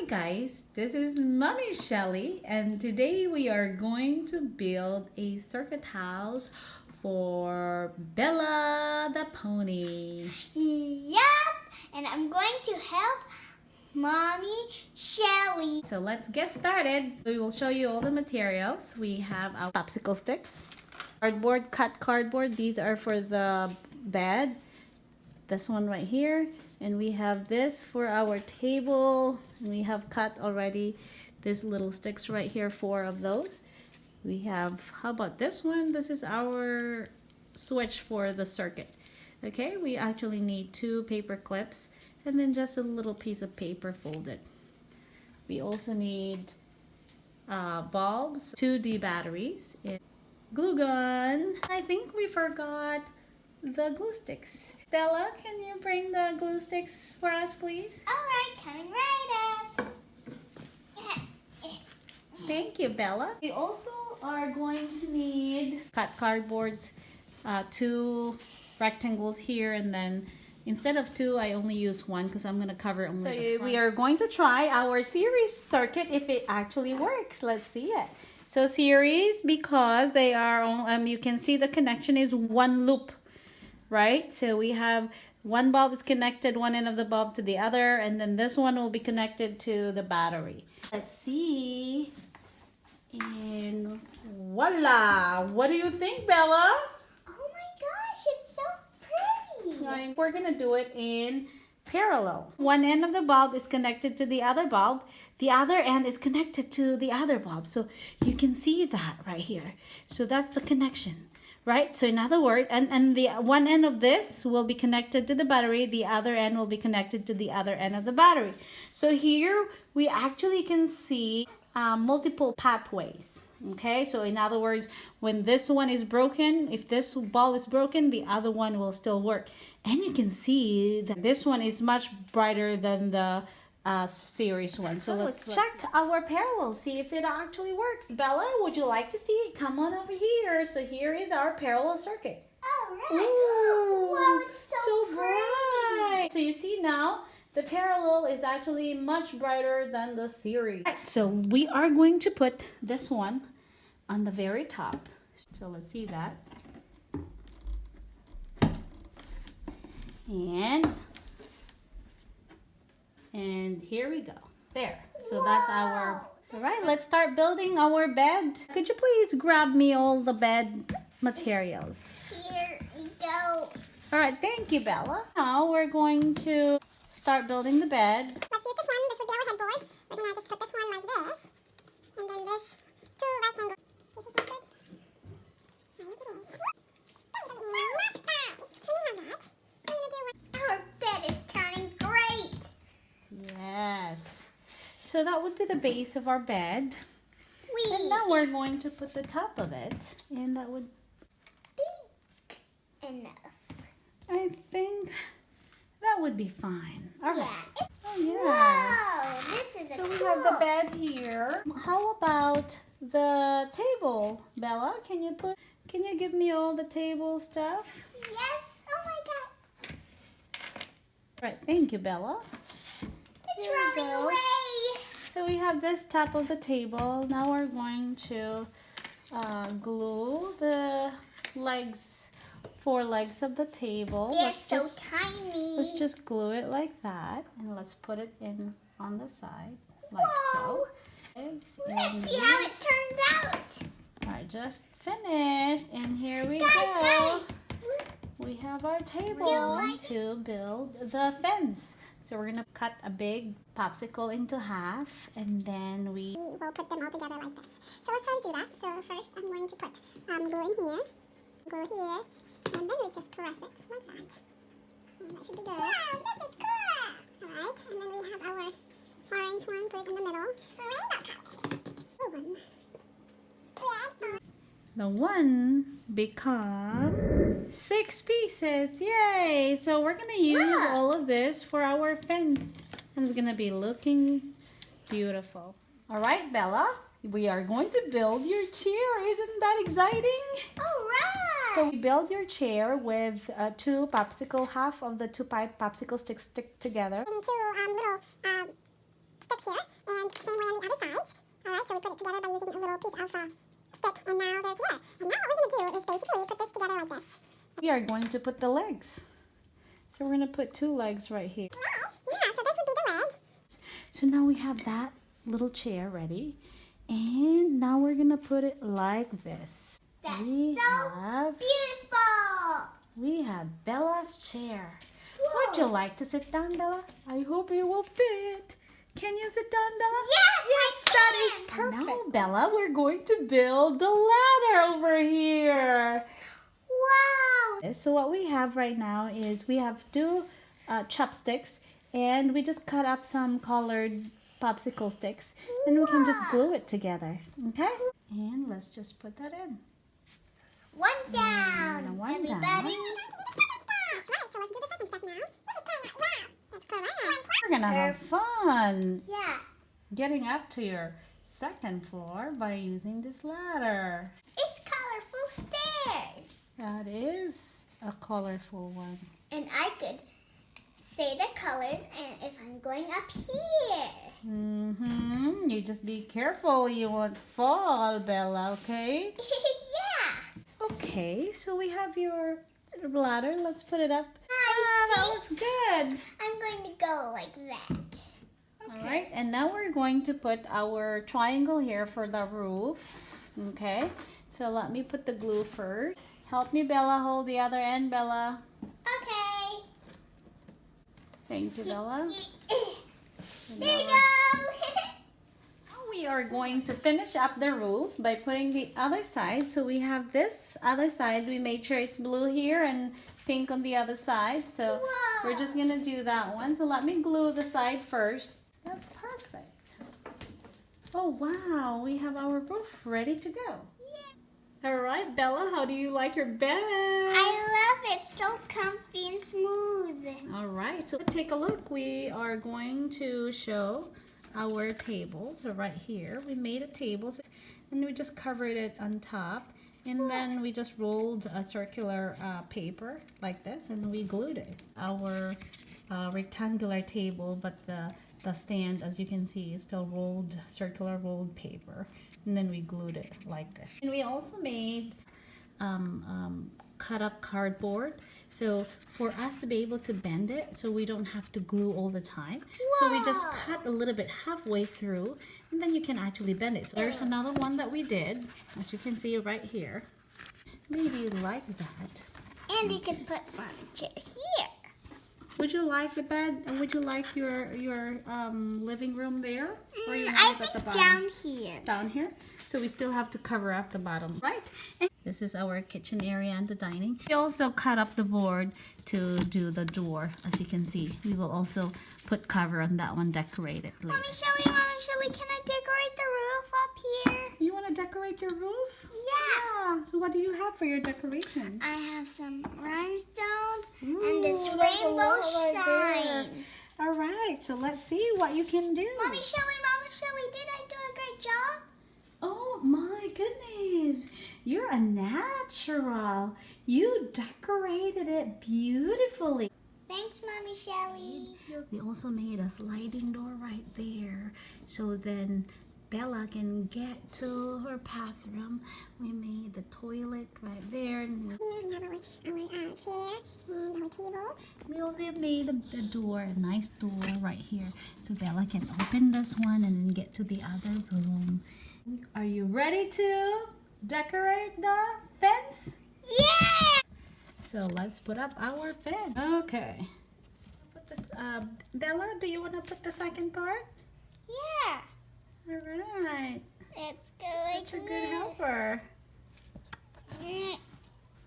guys, this is Mommy Shelly, and today we are going to build a circuit house for Bella the pony. Yep, and I'm going to help Mommy Shelly. So let's get started. We will show you all the materials. We have our popsicle sticks, cardboard, cut cardboard. These are for the bed. This one right here. And we have this for our table. And we have cut already these little sticks right here, 4 of those. We have, how about this one? This is our switch for the circuit. Okay, we actually need 2 paper clips and then just a little piece of paper folded. We also need bulbs, 2D batteries, and glue gun. I think we forgot the glue sticks. Bella, can you bring the glue sticks for us, please? Alright, coming right up. Thank you, Bella. We also are going to need cut cardboards, 2 rectangles here, and then instead of 2, I only use 1 because I'm going to cover only the front. We are going to try our series circuit if it actually works. Let's see it. So series, because they are, you can see the connection is 1 loop, right? So we have 1 bulb is connected, one end of the bulb to the other, and then this one will be connected to the battery. Let's see. And voila! What do you think, Bella? Oh my gosh, it's so pretty. We're gonna do it in parallel. One end of the bulb is connected to the other bulb. The other end is connected to the other bulb. So you can see that right here. So that's the connection, right? So in other words, and the one end of this will be connected to the battery. The other end will be connected to the other end of the battery. So here we actually can see multiple pathways. Okay, so in other words, when this one is broken, if this bulb is broken, the other one will still work. And you can see that this one is much brighter than the series one. So let's check our parallel, see if it actually works. Bella, would you like to see it? Come on over here. So here is our parallel circuit. Alright. Ooh, Wow, it's so bright. So you see now, the parallel is actually much brighter than the series. Right, so we are going to put this one on the very top. So let's see that. And here we go. There. So that's our... All right, let's start building our bed. Could you please grab me all the bed materials? Here we go. All right, thank you, Bella. Now we're going to start building the bed. Let's use this one. This will be our headboard. We're going to just put this one like this. And then this 2 rectangles. Our bed is turning great. Yes. So that would be the base of our bed. And now we're going to put the top of it. And that would be enough. I think that would be fine. All right. Yeah. Oh, yes. Whoa, this is So cool. we have the bed here. How about the table, Bella? Can you give me all the table stuff? Yes. Oh my god. All right. Thank you, Bella. It's Here we rolling go. away. So we have this top of the table. Now we're going to glue the legs, 4 legs of the table. They're so tiny. Let's just glue it like that, and let's put it in on the side, like Whoa. so. Legs, Let's see how it turns out. I just finished, and here we Guys, go. guys. We have our table like to build the fence. So we're gonna cut a big popsicle into half, and then we will put them all together like this. So let's try to do that. So first I'm going to put glue in here, glue here, and then we just press it like that. And that should be good. Wow, this is cool! Alright, and then we have our orange one, put it in the middle. Rainbow color. the one become 6 pieces. Yay! So we're gonna use all of this for our fence, and it's gonna be looking beautiful. All right, Bella, we are going to build your chair. Isn't that exciting? Alright! So we build your chair with 2 popsicle, half of the 2 popsicle sticks stick together. And 2 little sticks here. little piece of stick, and now they're together. And now what we're going to do is basically put this together like this. We are going to put the legs. So we're going to put 2 legs right here. Right. Yeah, so this would be the leg. So now we have that little chair ready. And now we're going to put it like this. That's we beautiful. have Bella's chair. Whoa. Would you like to sit down, Bella? I hope you will fit. Can you sit down, Bella? Yes, that is perfect. Now, Bella, we're going to build the ladder over here. Wow. So what we have right now is we have 2 chopsticks, and we just cut up some colored popsicle sticks, and we can just glue it together. Okay? And let's just put that in. One down. And one Everybody. down. That's right, so let's do the second step now. That's correct. We're gonna have fun Yeah. getting up to your 2nd floor by using this ladder. It's colorful stairs. That is a colorful one. And I could say the colors and if I'm going up here. You just be careful, you won't fall, Bella, okay? Yeah. Okay, so we have your ladder. Let's put it up. I That see. looks good. I'm going to go like that. All right, and now we're going to put our triangle here for the roof. Okay, so let me put the glue first. Help me, Bella. Hold the other end, Bella. Okay. Thank you, Bella. There you go. We are going to finish up the roof by putting the other side. So we have this other side. We made sure it's blue here and pink on the other side. So Whoa. we're just going to do that one. So let me glue the side first. That's perfect. Oh, wow. We have our roof ready to go. All right, Bella, how do you like your bed? I love it. So comfy and smooth. All right, so take a look. We are going to show our table. So right here, we made a table and we just covered it on top. And then we just rolled a circular paper like this and we glued it. Our rectangular table, but the stand, as you can see, is still rolled, circular rolled paper. And then we glued it like this. And we also made cut up cardboard, so for us to be able to bend it so we don't have to glue all the time. So we just cut a little bit halfway through and then you can actually bend it. So there's another one that we did, as you can see right here. Maybe you like that. And we could put one chair here. Would you like the bed? Would you like your living room there? Or you want I it at the think bottom? down here. Down here, so we still have to cover up the bottom, right? And this is our kitchen area and the dining. We also cut up the board to do the door. As you can see, we will also put cover on that one, decorate it later. Mommy Shelly, can I decorate the roof up here? You want to decorate your roof? Yeah. So what do you have for your decorations? I have some rhinestones Ooh, and this that's a rainbow lot right there. sign. All right, so let's see what you can do. Mommy Shelly, did I do a great job? Oh my goodness, you're a natural. You decorated it beautifully. Thanks, Mommy Shelly. We also made a sliding door right there, so then Bella can get to her bathroom. We made the toilet right there. And Here we have our chair and our table. we also made a door, a nice door right here, so Bella can open this one and then get to the other room. Are you ready to decorate the fence? Yeah! So let's put up our fence. Okay. Put this, Bella, do you want to put the second part? Yeah. All right. Let's go like Such a good helper. this.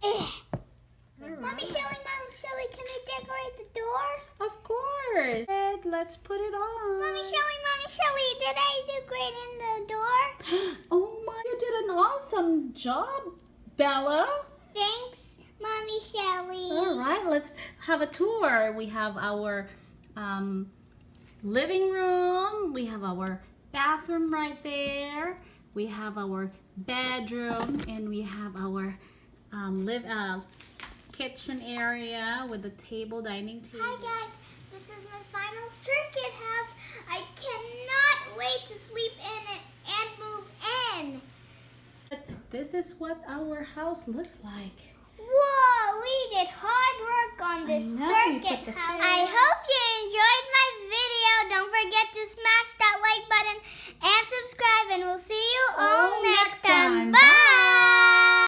All right. Mommy Shelly, can I decorate the door? Of course. And let's put it on. Mommy Shelly, did I do great in the door? Oh my, you did an awesome job, Bella. Thanks, Mommy Shelly. All right, let's have a tour. We have our living room. We have our bathroom right there. We have our bedroom, and we have our kitchen area with the table, dining table. Hi guys, this is my final circuit house. I cannot wait to sleep in it and move in. this is what our house looks like. Whoa, we did hard work on this I know, we circuit put the house. thing- I hope you enjoyed my video. Don't forget to smash